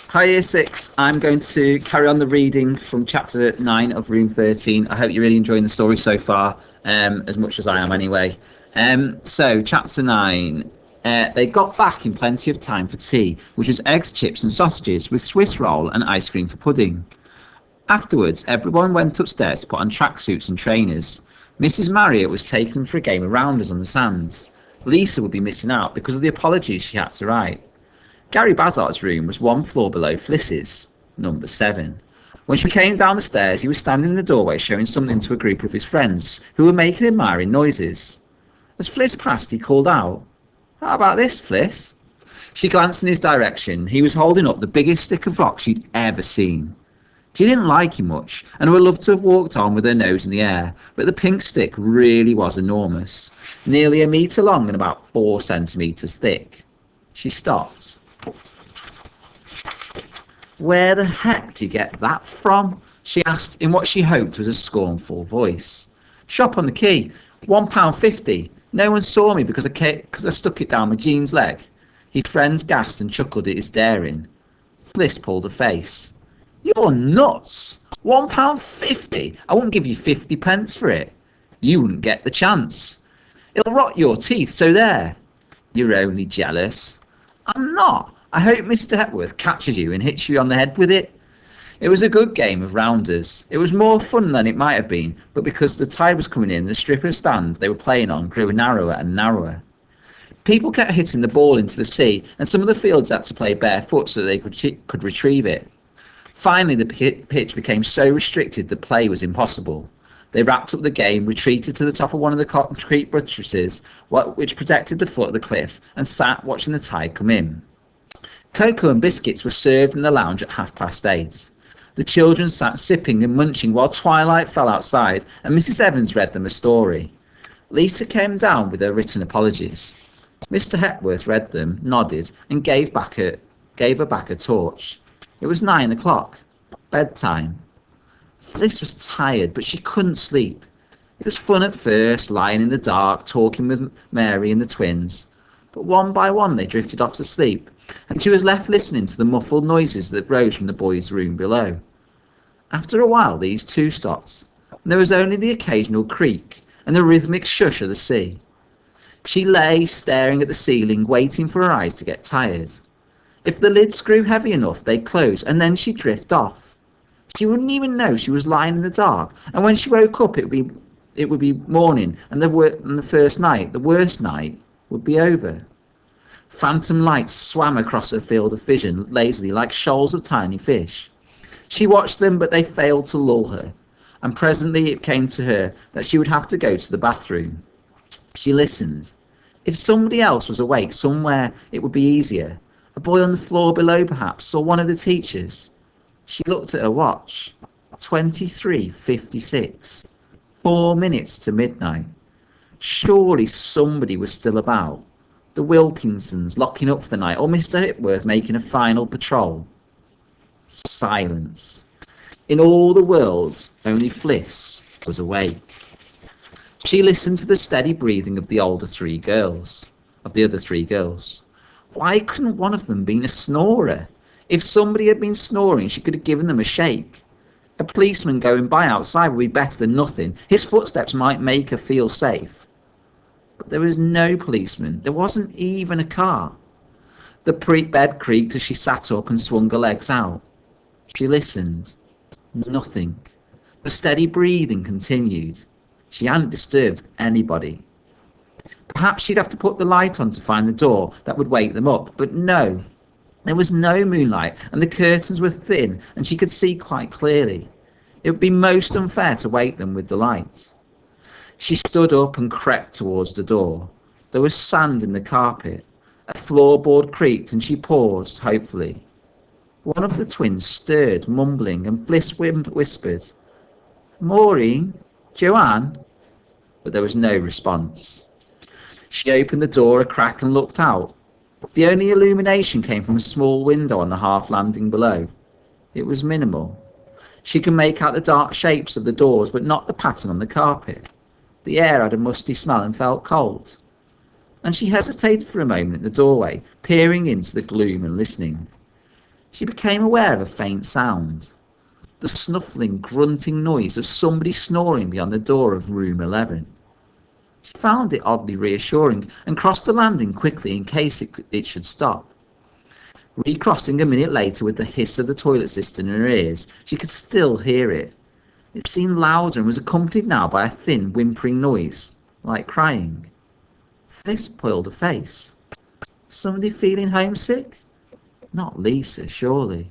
Hi Year 6, I'm going to carry on the reading from chapter 9 of Room 13. I hope you're really enjoying the story so far, as much as I am anyway. So, chapter 9, they got back in plenty of time for tea, which was eggs, chips and sausages with Swiss roll and ice cream for pudding. Afterwards, everyone went upstairs to put on tracksuits and trainers. Mrs. Marriott was taking them for a game of rounders on the sands. Lisa would be missing out because of the apologies she had to write. Gary Bazzard's room was one floor below Fliss's, number 7. When she came down the stairs, he was standing in the doorway showing something to a group of his friends, who were making admiring noises. As Fliss passed, he called out, "How about this, Fliss?" She glanced in his direction. He was holding up the biggest stick of rock she'd ever seen. She didn't like him much, and would love to have walked on with her nose in the air, but the pink stick really was enormous, nearly a metre long and about 4 centimetres thick. She stopped. "Where the heck do you get that from?" she asked in what she hoped was a scornful voice. "Shop on the quay, £1.50. No one saw me because I stuck it down my jeans leg." His friends gasped and chuckled at his daring. Fliss pulled a face. "You're nuts! £1.50? I wouldn't give you 50 pence for it. You wouldn't get the chance. It'll rot your teeth, so there." "You're only jealous." "I'm not. I hope Mr. Hepworth catches you and hits you on the head with it." It was a good game of rounders. It was more fun than it might have been, but because the tide was coming in, the strip of stand they were playing on grew narrower and narrower. People kept hitting the ball into the sea, and some of the fields had to play barefoot so they could retrieve it. Finally, the pitch became so restricted that play was impossible. They wrapped up the game, retreated to the top of one of the concrete buttresses, which protected the foot of the cliff, and sat watching the tide come in. Cocoa and biscuits were served in the lounge at 8:30. The children sat sipping and munching while twilight fell outside, and Mrs. Evans read them a story. Lisa came down with her written apologies. Mr. Hepworth read them, nodded, and gave her back a torch. It was 9 o'clock. Bedtime. Fliss was tired, but she couldn't sleep. It was fun at first, lying in the dark, talking with Mary and the twins. But one by one they drifted off to sleep, and she was left listening to the muffled noises that rose from the boys' room below. After a while these too stopped, and there was only the occasional creak and the rhythmic shush of the sea. She lay staring at the ceiling, waiting for her eyes to get tired. If the lids grew heavy enough, they'd close, and then she'd drift off. She wouldn't even know she was lying in the dark, and when she woke up it would be morning, and the first night, the worst night, would be over. Phantom lights swam across her field of vision lazily like shoals of tiny fish. She watched them, but they failed to lull her, and presently it came to her that she would have to go to the bathroom. She listened. If somebody else was awake somewhere, it would be easier. A boy on the floor below, perhaps, or one of the teachers. She looked at her watch. 23:56. 4 minutes to midnight. Surely somebody was still about. The Wilkinsons locking up for the night, or Mr. Hepworth making a final patrol. Silence. In all the world, only Fliss was awake. She listened to the steady breathing of the other 3 girls. Why couldn't one of them been a snorer? If somebody had been snoring, she could have given them a shake. A policeman going by outside would be better than nothing. His footsteps might make her feel safe. But there was no policeman. There wasn't even a car. The bed creaked as she sat up and swung her legs out. She listened. Nothing. The steady breathing continued. She hadn't disturbed anybody. Perhaps she'd have to put the light on to find the door that would wake them up, but no. There was no moonlight, and the curtains were thin, and she could see quite clearly. It would be most unfair to wake them with the light. She stood up and crept towards the door. There was sand in the carpet. A floorboard creaked, and she paused, hopefully. One of the twins stirred, mumbling, and Fliss whispered, "Maureen? Joanne?" But there was no response. She opened the door a crack and looked out. The only illumination came from a small window on the half landing below. It was minimal. She could make out the dark shapes of the doors, but not the pattern on the carpet. The air had a musty smell and felt cold. And she hesitated for a moment at the doorway, peering into the gloom and listening. She became aware of a faint sound. The snuffling, grunting noise of somebody snoring beyond the door of room 11. She found it oddly reassuring and crossed the landing quickly in case it should stop. Recrossing a minute later with the hiss of the toilet system in her ears, she could still hear it. It seemed louder and was accompanied now by a thin, whimpering noise, like crying. This pulled a face. Somebody feeling homesick? Not Lisa, surely.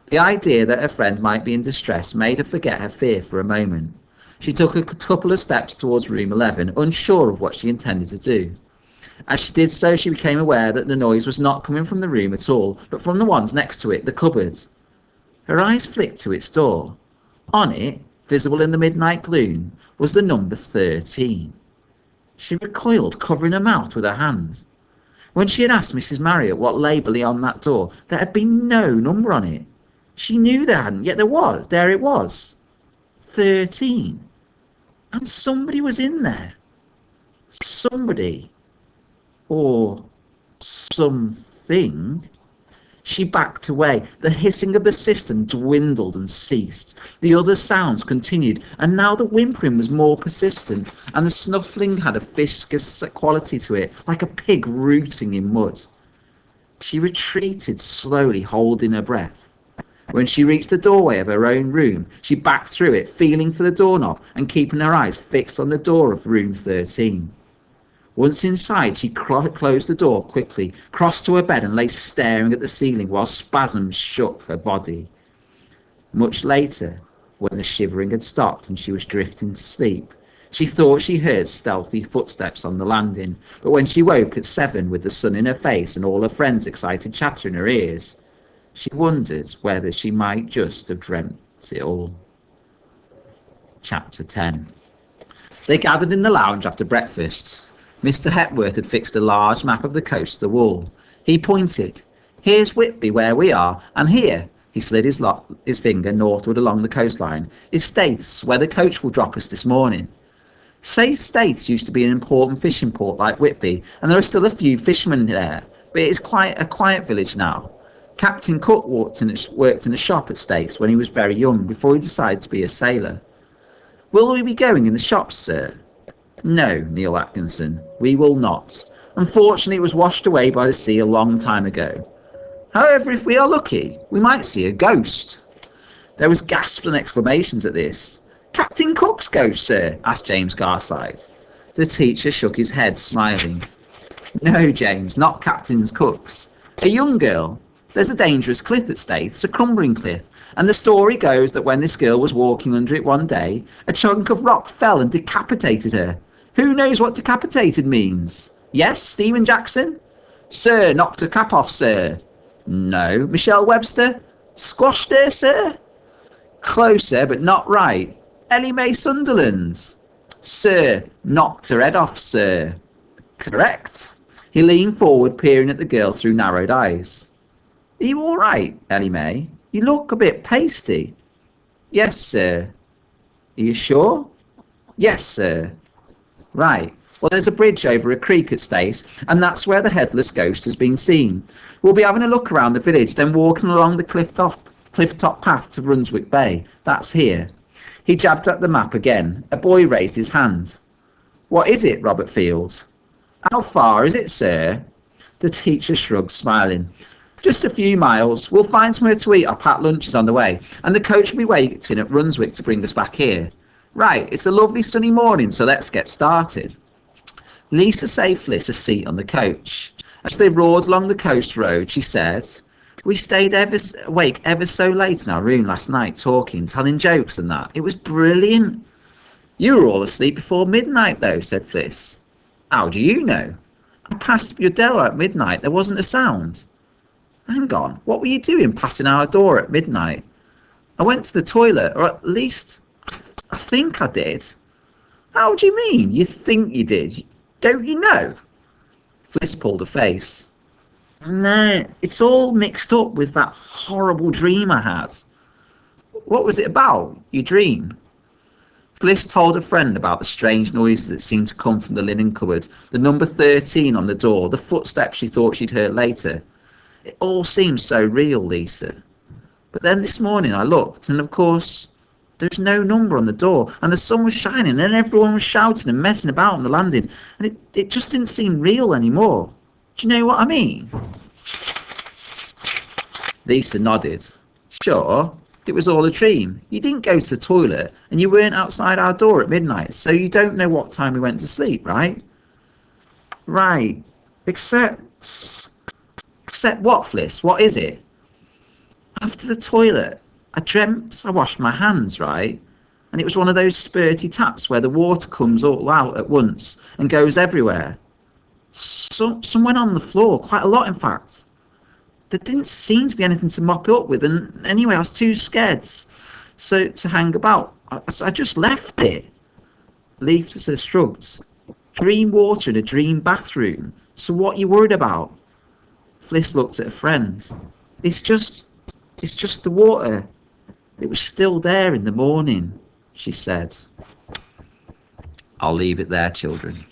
The idea that her friend might be in distress made her forget her fear for a moment. She took a couple of steps towards room 11, unsure of what she intended to do. As she did so, she became aware that the noise was not coming from the room at all, but from the ones next to it, the cupboard. Her eyes flicked to its door. On it, visible in the midnight gloom, was the number 13. She recoiled, covering her mouth with her hands. When she had asked Mrs. Marriott what lay beyond that door, there had been no number on it. She knew there hadn't, yet there it was. 13. And somebody was in there. Somebody. Or something. She backed away. The hissing of the cistern dwindled and ceased. The other sounds continued, and now the whimpering was more persistent, and the snuffling had a viscous quality to it, like a pig rooting in mud. She retreated slowly, holding her breath. When she reached the doorway of her own room, she backed through it, feeling for the doorknob and keeping her eyes fixed on the door of room 13. Once inside, she closed the door quickly, crossed to her bed and lay staring at the ceiling while spasms shook her body. Much later, when the shivering had stopped and she was drifting to sleep, she thought she heard stealthy footsteps on the landing, but when she woke at 7 with the sun in her face and all her friends' excited chatter in her ears, she wondered whether she might just have dreamt it all. Chapter 10. They gathered in the lounge after breakfast. Mr. Hepworth had fixed a large map of the coast to the wall. He pointed. Here's Whitby, where we are, and here, he slid his finger northward along the coastline, is Staithes, where the coach will drop us this morning. Say Staithes used to be an important fishing port like Whitby, and there are still a few fishermen there, but it is quite a quiet village now. Captain Cook worked in a shop at Staithes when he was very young, before he decided to be a sailor. Will we be going in the shops, sir? No, Neil Atkinson, we will not. Unfortunately, it was washed away by the sea a long time ago. However, if we are lucky, we might see a ghost. There was gasps and exclamations at this. Captain Cook's ghost, sir? Asked James Garside. The teacher shook his head, smiling. No, James, not Captain Cook's. A young girl. There's a dangerous cliff at Staithes, a crumbling cliff, and the story goes that when this girl was walking under it one day, a chunk of rock fell and decapitated her. Who knows what decapitated means? Yes, Stephen Jackson? Sir, knocked her cap off, sir. No, Michelle Webster? Squashed her, sir? Closer, but not right. Ellie Mae Sunderland? Sir, knocked her head off, sir. Correct. He leaned forward, peering at the girl through narrowed eyes. Are you all right, Ellie Mae? You look a bit pasty. Yes, sir. Are you sure? Yes, sir. Right. Well, there's a bridge over a creek at Staithes, and that's where the headless ghost has been seen. We'll be having a look around the village, then walking along the cliff-top path to Brunswick Bay. That's here. He jabbed at the map again. A boy raised his hand. What is it, Robert Fields? How far is it, sir? The teacher shrugged, smiling. Just a few miles. We'll find somewhere to eat. Our packed lunches on the way, and the coach will be waiting at Brunswick to bring us back here. Right, it's a lovely sunny morning, so let's get started. Lisa saved Fliss a seat on the coach. As they roared along the coast road, she said, We stayed awake ever so late in our room last night, talking, telling jokes and that. It was brilliant. You were all asleep before midnight, though, said Fliss. How do you know? I passed your door at midnight. There wasn't a sound. Hang on, what were you doing passing our door at midnight? I went to the toilet, or at least I think I did. How do you mean, you think you did? Don't you know? Fliss pulled a face. No, it's all mixed up with that horrible dream I had. What was it about, your dream? Fliss told a friend about the strange noises that seemed to come from the linen cupboard, the number 13 on the door, the footsteps she thought she'd heard later. It all seems so real, Lisa. But then this morning I looked, and of course, there's no number on the door, and the sun was shining, and everyone was shouting and messing about on the landing, and it just didn't seem real anymore. Do you know what I mean? Lisa nodded. Sure, it was all a dream. You didn't go to the toilet, and you weren't outside our door at midnight, so you don't know what time we went to sleep, right? Right. Except what, Fliss? What is it? After the toilet, I dreamt I washed my hands, right? And it was one of those spurty taps where the water comes all out at once and goes everywhere. Some went on the floor, quite a lot in fact. There didn't seem to be anything to mop it up with, and anyway, I was too scared to hang about. I just left it. Lisa shrugged. Dream water in a dream bathroom. So what are you worried about? Fliss looked at a friend. It's just the water. It was still there in the morning, she said. I'll leave it there, children.